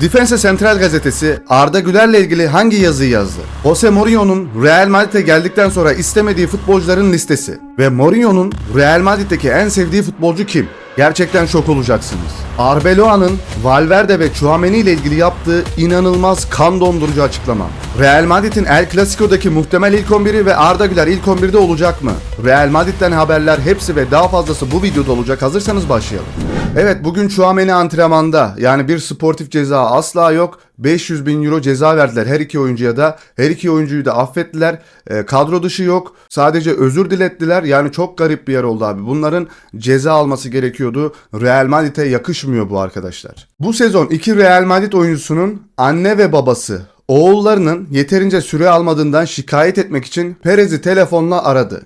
Defensa Central gazetesi Arda Güler'le ilgili hangi yazıyı yazdı? Jose Mourinho'nun Real Madrid'e geldikten sonra istemediği futbolcuların listesi ve Mourinho'nun Real Madrid'deki en sevdiği futbolcu kim? Gerçekten şok olacaksınız. Arbeloa'nın Valverde ve Tchouaméni ile ilgili yaptığı inanılmaz kan dondurucu açıklama. Real Madrid'in El Clasico'daki muhtemel ilk 11'i ve Arda Güler ilk 11'de olacak mı? Real Madrid'den haberler hepsi ve daha fazlası bu videoda olacak. Hazırsanız başlayalım. Evet, bugün Tchouaméni antrenmanda, yani bir sportif ceza asla yok. 500 bin euro ceza verdiler her iki oyuncuya da. Her iki oyuncuyu da affettiler. Kadro dışı yok. Sadece özür dilettiler. Yani çok garip bir yer oldu abi. Bunların ceza alması gerekiyordu. Real Madrid'e yakışmıyor bu arkadaşlar. Bu sezon iki Real Madrid oyuncusunun anne ve babası oğullarının yeterince süre almadığından şikayet etmek için Perez'i telefonla aradı.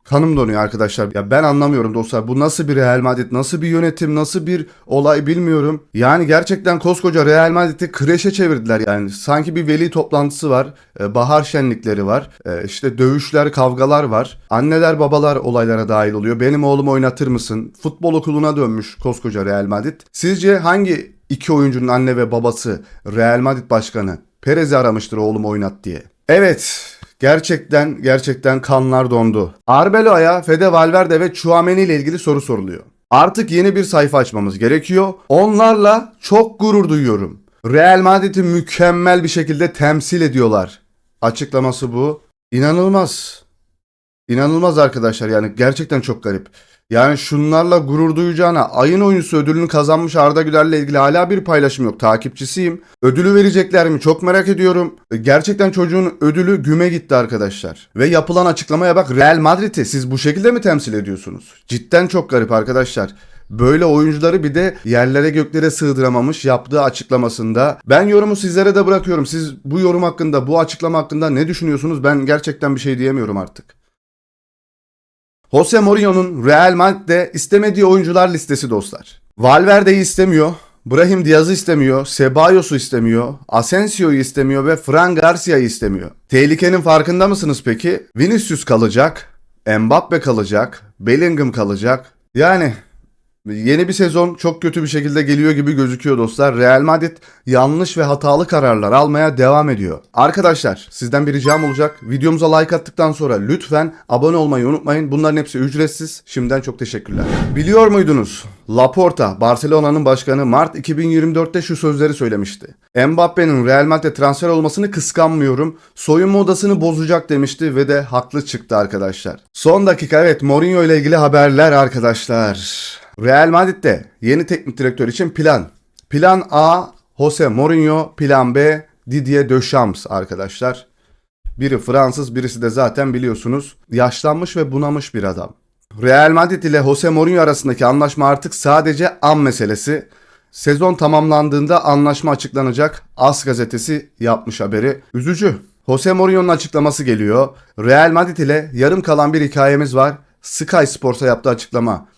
Kanım donuyor arkadaşlar. Ya ben anlamıyorum dostlar. Bu nasıl bir Real Madrid, nasıl bir yönetim, nasıl bir olay bilmiyorum. Yani gerçekten koskoca Real Madrid'i kreşe çevirdiler yani. Sanki bir veli toplantısı var. Bahar şenlikleri var. İşte dövüşler, kavgalar var. Anneler, babalar olaylara dahil oluyor. Benim oğlumu oynatır mısın? Futbol okuluna dönmüş koskoca Real Madrid. Sizce hangi iki oyuncunun anne ve babası Real Madrid başkanı Perez'i aramıştır oğlumu oynat diye? Evet. Gerçekten kanlar dondu. Arbeloa'ya, Fede Valverde ve Tchouaméni ile ilgili soru soruluyor. Artık yeni bir sayfa açmamız gerekiyor. Onlarla çok gurur duyuyorum. Real Madrid'i mükemmel bir şekilde temsil ediyorlar. Açıklaması bu. İnanılmaz. İnanılmaz arkadaşlar, yani gerçekten çok garip. Yani şunlarla gurur duyacağına ayın oyuncusu ödülünü kazanmış Arda Güler'le ilgili hala bir paylaşım yok. Takipçisiyim. Ödülü verecekler mi? Çok merak ediyorum. Gerçekten çocuğun ödülü güme gitti arkadaşlar. Ve yapılan açıklamaya bak. Real Madrid'i siz bu şekilde mi temsil ediyorsunuz? Cidden çok garip arkadaşlar. Böyle oyuncuları bir de yerlere göklere sığdıramamış yaptığı açıklamasında. Ben yorumu sizlere de bırakıyorum. Siz bu yorum hakkında, bu açıklama hakkında ne düşünüyorsunuz? Ben gerçekten bir şey diyemiyorum artık. Jose Mourinho'nun Real Madrid'de istemediği oyuncular listesi dostlar. Valverde'yi istemiyor, Brahim Diaz'ı istemiyor, Cebalos'u istemiyor, Asensio'yu istemiyor ve Fran Garcia'yı istemiyor. Tehlikenin farkında mısınız peki? Vinicius kalacak, Mbappe kalacak, Bellingham kalacak. Yani yeni bir sezon çok kötü bir şekilde geliyor gibi gözüküyor dostlar. Real Madrid yanlış ve hatalı kararlar almaya devam ediyor. Arkadaşlar sizden bir ricam olacak. Videomuza like attıktan sonra lütfen abone olmayı unutmayın. Bunların hepsi ücretsiz. Şimdiden çok teşekkürler. Biliyor muydunuz? Laporta, Barcelona'nın başkanı Mart 2024'te şu sözleri söylemişti. Mbappe'nin Real Madrid'e transfer olmasını kıskanmıyorum. Soyunma odasını bozacak demişti ve de haklı çıktı arkadaşlar. Son dakika, evet, Mourinho ile ilgili haberler arkadaşlar. Real Madrid'de yeni teknik direktör için plan. Plan A Jose Mourinho, plan B Didier Deschamps arkadaşlar. Biri Fransız, birisi de zaten biliyorsunuz yaşlanmış ve bunamış bir adam. Real Madrid ile Jose Mourinho arasındaki anlaşma artık sadece an meselesi. Sezon tamamlandığında anlaşma açıklanacak. AS gazetesi yapmış haberi. Üzücü. Jose Mourinho'nun açıklaması geliyor. Real Madrid ile yarım kalan bir hikayemiz var. Sky Sports'a yaptığı açıklama.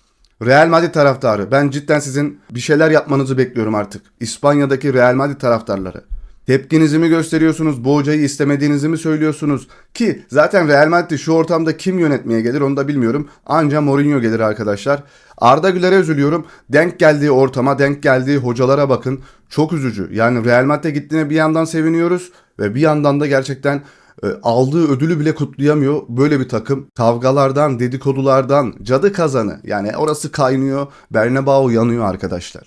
Real Madrid taraftarı, ben cidden sizin bir şeyler yapmanızı bekliyorum artık. İspanya'daki Real Madrid taraftarları. Tepkinizi mi gösteriyorsunuz? Bu hocayı istemediğinizi mi söylüyorsunuz? Ki zaten Real Madrid'i şu ortamda kim yönetmeye gelir onu da bilmiyorum. Anca Mourinho gelir arkadaşlar. Arda Güler'e üzülüyorum. Denk geldiği ortama, denk geldiği hocalara bakın. Çok üzücü. Yani Real Madrid'e gittiğine bir yandan seviniyoruz ve bir yandan da gerçekten aldığı ödülü bile kutlayamıyor. Böyle bir takım kavgalardan, dedikodulardan, cadı kazanı. Yani orası kaynıyor. Bernabéu yanıyor arkadaşlar.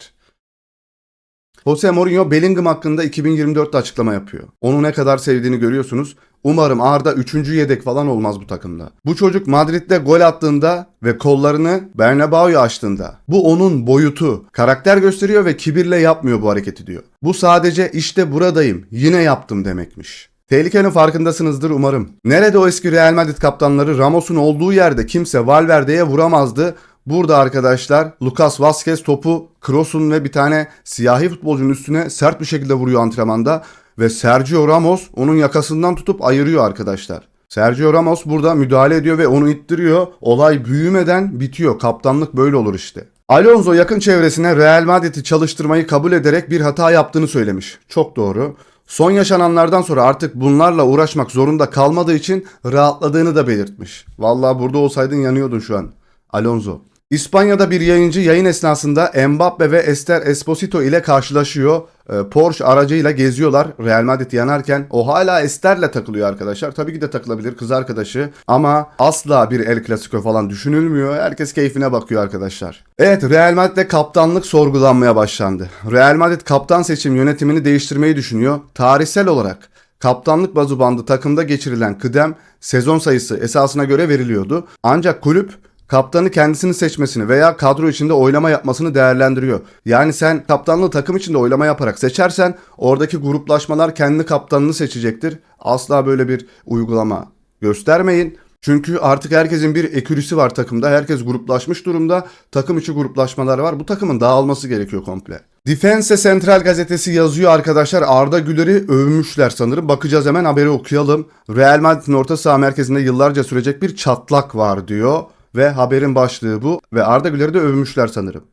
Jose Mourinho Bellingham hakkında 2024'te açıklama yapıyor. Onu ne kadar sevdiğini görüyorsunuz. Umarım Arda 3. yedek falan olmaz bu takımda. Bu çocuk Madrid'de gol attığında ve kollarını Bernabéu'ya açtığında bu onun boyutu. Karakter gösteriyor ve kibirle yapmıyor bu hareketi diyor. Bu sadece işte buradayım, yine yaptım demekmiş. Tehlikenin farkındasınızdır umarım. Nerede o eski Real Madrid kaptanları? Ramos'un olduğu yerde kimse Valverde'ye vuramazdı. Burada arkadaşlar Lucas Vazquez topu Kroos'un ve bir tane siyahi futbolcunun üstüne sert bir şekilde vuruyor antrenmanda. Ve Sergio Ramos onun yakasından tutup ayırıyor arkadaşlar. Sergio Ramos burada müdahale ediyor ve onu ittiriyor. Olay büyümeden bitiyor. Kaptanlık böyle olur işte. Alonso yakın çevresine Real Madrid'i çalıştırmayı kabul ederek bir hata yaptığını söylemiş. Çok doğru. Son yaşananlardan sonra artık bunlarla uğraşmak zorunda kalmadığı için rahatladığını da belirtmiş. Vallahi burada olsaydın yanıyordun şu an Alonso. İspanya'da bir yayıncı yayın esnasında Mbappe ve Esther Esposito ile karşılaşıyor. Porsche aracıyla geziyorlar Real Madrid yanarken. O hala Ester'le takılıyor arkadaşlar. Tabii ki de takılabilir, kız arkadaşı. Ama asla bir El Clasico falan düşünülmüyor. Herkes keyfine bakıyor arkadaşlar. Evet, Real Madrid'de kaptanlık sorgulanmaya başlandı. Real Madrid kaptan seçim yönetimini değiştirmeyi düşünüyor. Tarihsel olarak kaptanlık bazubandı takımda geçirilen kıdem sezon sayısı esasına göre veriliyordu. Ancak kulüp kaptanı kendisini seçmesini veya kadro içinde oylama yapmasını değerlendiriyor. Yani sen kaptanlığı takım içinde oylama yaparak seçersen oradaki gruplaşmalar kendi kaptanını seçecektir. Asla böyle bir uygulama göstermeyin. Çünkü artık herkesin bir ekürisi var takımda. Herkes gruplaşmış durumda. Takım içi gruplaşmalar var. Bu takımın dağılması gerekiyor komple. Defense Central gazetesi yazıyor arkadaşlar. Arda Güler'i övmüşler sanırım. Bakacağız, hemen haberi okuyalım. Real Madrid'in orta saha merkezinde yıllarca sürecek bir çatlak var diyor. Ve haberin başlığı bu. Ve Arda Güler'i de övmüşler sanırım.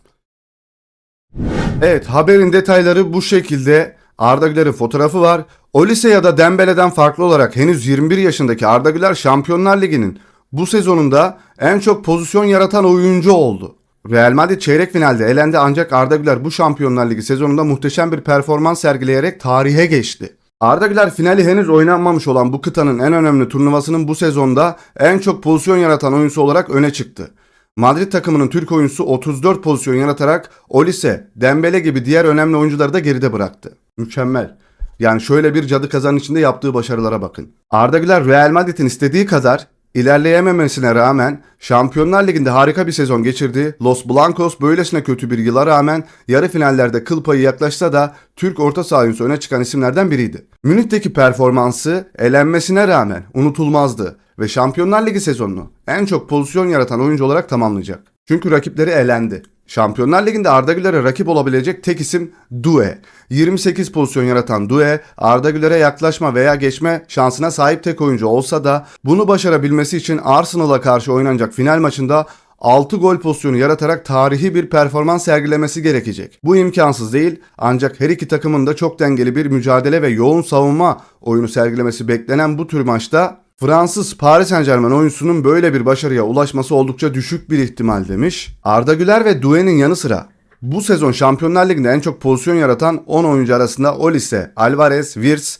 Evet, haberin detayları bu şekilde. Arda Güler'in fotoğrafı var. Olise ya da Dembele'den farklı olarak henüz 21 yaşındaki Arda Güler Şampiyonlar Ligi'nin bu sezonunda en çok pozisyon yaratan oyuncu oldu. Real Madrid çeyrek finalde elendi ancak Arda Güler bu Şampiyonlar Ligi sezonunda muhteşem bir performans sergileyerek tarihe geçti. Arda Güler finali henüz oynanmamış olan bu kıtanın en önemli turnuvasının bu sezonda en çok pozisyon yaratan oyuncusu olarak öne çıktı. Madrid takımının Türk oyuncusu 34 pozisyon yaratarak Olise, Dembele gibi diğer önemli oyuncuları da geride bıraktı. Mükemmel. Yani şöyle bir cadı kazanın içinde yaptığı başarılara bakın. Arda Güler Real Madrid'in istediği kadar ilerleyememesine rağmen Şampiyonlar Ligi'nde harika bir sezon geçirdi. Los Blancos böylesine kötü bir yıla rağmen yarı finallerde kıl payı yaklaşsa da Türk orta saha oyuncusu öne çıkan isimlerden biriydi. Münih'teki performansı elenmesine rağmen unutulmazdı ve Şampiyonlar Ligi sezonunu en çok pozisyon yaratan oyuncu olarak tamamlayacak. Çünkü rakipleri elendi. Şampiyonlar Ligi'nde Arda Güler'e rakip olabilecek tek isim Doué. 28 pozisyon yaratan Doué, Arda Güler'e yaklaşma veya geçme şansına sahip tek oyuncu olsa da bunu başarabilmesi için Arsenal'a karşı oynanacak final maçında 6 gol pozisyonu yaratarak tarihi bir performans sergilemesi gerekecek. Bu imkansız değil ancak her iki takımın da çok dengeli bir mücadele ve yoğun savunma oyunu sergilemesi beklenen bu tür maçta Fransız Paris Saint-Germain oyuncusunun böyle bir başarıya ulaşması oldukça düşük bir ihtimal demiş. Arda Güler ve Doué'nin yanı sıra bu sezon Şampiyonlar Ligi'nde en çok pozisyon yaratan 10 oyuncu arasında Olise, Alvarez, Wirtz,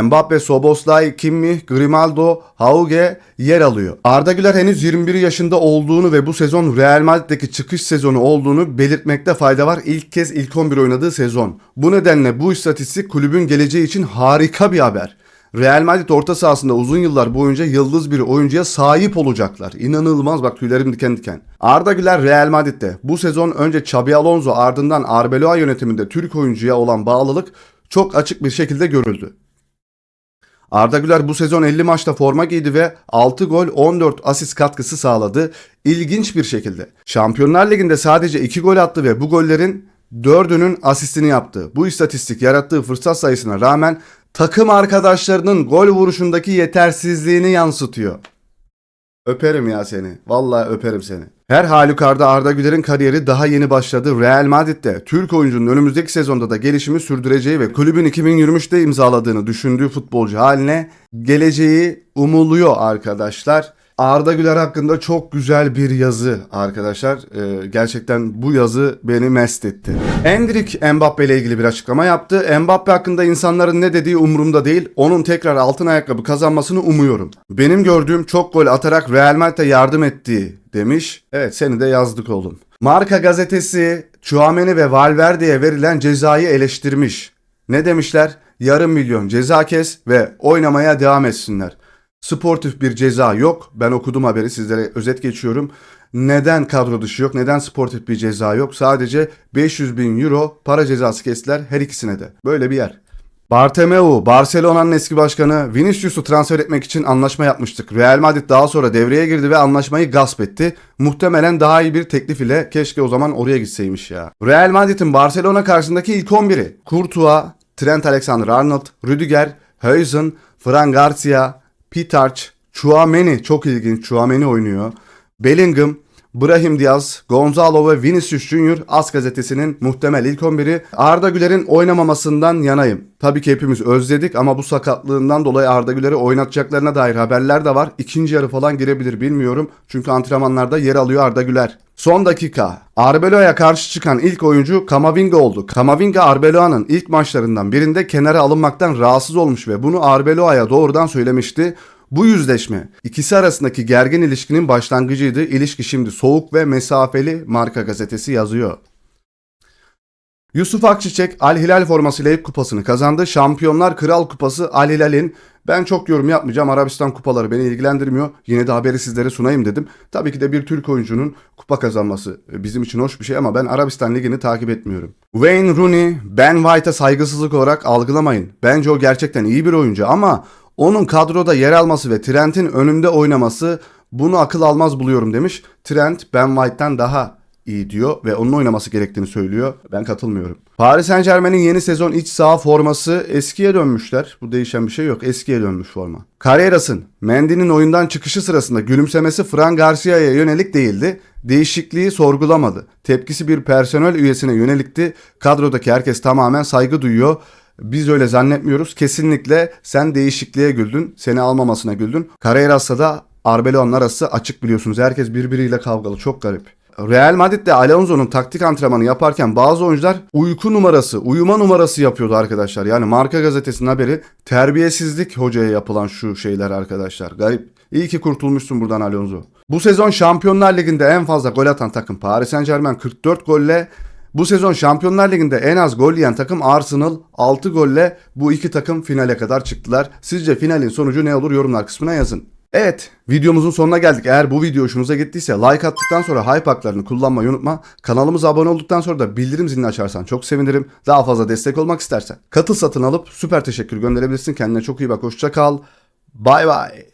Mbappe, Szoboszlai, Kimmich, Grimaldo, Hauge yer alıyor. Arda Güler henüz 21 yaşında olduğunu ve bu sezon Real Madrid'deki çıkış sezonu olduğunu belirtmekte fayda var. İlk kez ilk 11 oynadığı sezon. Bu nedenle bu istatistik kulübün geleceği için harika bir haber. Real Madrid orta sahasında uzun yıllar boyunca yıldız bir oyuncuya sahip olacaklar. İnanılmaz, bak tüylerim diken diken. Arda Güler Real Madrid'de bu sezon önce Xabi Alonso ardından Arbeloa yönetiminde Türk oyuncuya olan bağlılık çok açık bir şekilde görüldü. Arda Güler bu sezon 50 maçta forma giydi ve 6 gol 14 asist katkısı sağladı. İlginç bir şekilde. Şampiyonlar Ligi'nde sadece 2 gol attı ve bu gollerin 4'ünün asistini yaptı. Bu istatistik yarattığı fırsat sayısına rağmen takım arkadaşlarının gol vuruşundaki yetersizliğini yansıtıyor. Öperim ya seni. Vallahi öperim seni. Her halükarda Arda Güler'in kariyeri daha yeni başladı. Real Madrid'de Türk oyuncunun önümüzdeki sezonda da gelişimi sürdüreceği ve kulübün 2023'te imzaladığını düşündüğü futbolcu haline geleceği umuluyor arkadaşlar. Arda Güler hakkında çok güzel bir yazı arkadaşlar. Gerçekten bu yazı beni mest etti. Endrick Mbappe ile ilgili bir açıklama yaptı. Mbappe hakkında insanların ne dediği umurumda değil. Onun tekrar altın ayakkabı kazanmasını umuyorum. Benim gördüğüm çok gol atarak Real Madrid'e yardım ettiği demiş. Evet, seni de yazdık oğlum. Marca gazetesi Tchouaméni ve Valverde'ye verilen cezayı eleştirmiş. Ne demişler? Yarım milyon ceza kes ve oynamaya devam etsinler. Sportif bir ceza yok. Ben okudum haberi, sizlere özet geçiyorum. Neden kadro dışı yok? Neden sportif bir ceza yok? Sadece 500 bin euro para cezası kestiler her ikisine de. Böyle bir yer. Bartomeu, Barcelona'nın eski başkanı, Vinicius'u transfer etmek için anlaşma yapmıştık. Real Madrid daha sonra devreye girdi ve anlaşmayı gasp etti. Muhtemelen daha iyi bir teklif ile, keşke o zaman oraya gitseymiş ya. Real Madrid'in Barcelona karşısındaki ilk 11'i. Courtois, Trent Alexander-Arnold, Rüdiger, Huijsen, Fran Garcia, Pitarch, Tchouaméni, çok ilginç, Tchouaméni oynuyor. Bellingham, Brahim Diaz, Gonzalo ve Vinicius Junior AS gazetesinin muhtemel ilk 11'i. Arda Güler'in oynamamasından yanayım. Tabii ki hepimiz özledik ama bu sakatlığından dolayı Arda Güler'i oynatacaklarına dair haberler de var. İkinci yarı falan girebilir bilmiyorum. Çünkü antrenmanlarda yer alıyor Arda Güler. Son dakika. Arbeloa'ya karşı çıkan ilk oyuncu Camavinga oldu. Camavinga Arbeloa'nın ilk maçlarından birinde kenara alınmaktan rahatsız olmuş ve bunu Arbeloa'ya doğrudan söylemişti. Bu yüzleşme ikisi arasındaki gergin ilişkinin başlangıcıydı. İlişki şimdi soğuk ve mesafeli, Marca gazetesi yazıyor. Yusuf Akçiçek Al Hilal formasıyla ilk kupasını kazandı. Şampiyonlar Kral Kupası Al Hilal'in. Ben çok yorum yapmayacağım. Arabistan kupaları beni ilgilendirmiyor. Yine de haberi sizlere sunayım dedim. Tabii ki de bir Türk oyuncunun kupa kazanması bizim için hoş bir şey ama ben Arabistan Ligi'ni takip etmiyorum. Wayne Rooney, Ben White'a saygısızlık olarak algılamayın. Bence o gerçekten iyi bir oyuncu ama onun kadroda yer alması ve Trent'in önünde oynaması, bunu akıl almaz buluyorum demiş. Trent Ben White'tan daha iyi diyor ve onun oynaması gerektiğini söylüyor. Ben katılmıyorum. Paris Saint-Germain'in yeni sezon iç saha forması, eskiye dönmüşler. Bu değişen bir şey yok. Eskiye dönmüş forma. Carreras'ın Mendy'nin oyundan çıkışı sırasında gülümsemesi Fran Garcia'ya yönelik değildi. Değişikliği sorgulamadı. Tepkisi bir personel üyesine yönelikti. Kadrodaki herkes tamamen saygı duyuyor. Biz öyle zannetmiyoruz. Kesinlikle sen değişikliğe güldün. Seni almamasına güldün. Carreras'la da Arbeloa'nın arası açık biliyorsunuz. Herkes birbiriyle kavgalı. Çok garip. Real Madrid'de Alonso'nun taktik antrenmanı yaparken bazı oyuncular uyuma numarası yapıyordu arkadaşlar. Yani Marca gazetesinin haberi, terbiyesizlik hocaya yapılan şu şeyler arkadaşlar. Garip. İyi ki kurtulmuşsun buradan Alonso. Bu sezon Şampiyonlar Ligi'nde en fazla gol atan takım Paris Saint-Germain 44 golle. Bu sezon Şampiyonlar Ligi'nde en az gol yiyen takım Arsenal 6 golle. Bu iki takım finale kadar çıktılar. Sizce finalin sonucu ne olur, yorumlar kısmına yazın. Evet, videomuzun sonuna geldik. Eğer bu video hoşunuza gittiyse like attıktan sonra hype haklarını kullanmayı unutma. Kanalımıza abone olduktan sonra da bildirim zilini açarsan çok sevinirim. Daha fazla destek olmak istersen katıl satın alıp süper teşekkür gönderebilirsin. Kendine çok iyi bak, hoşça kal. Bay bay.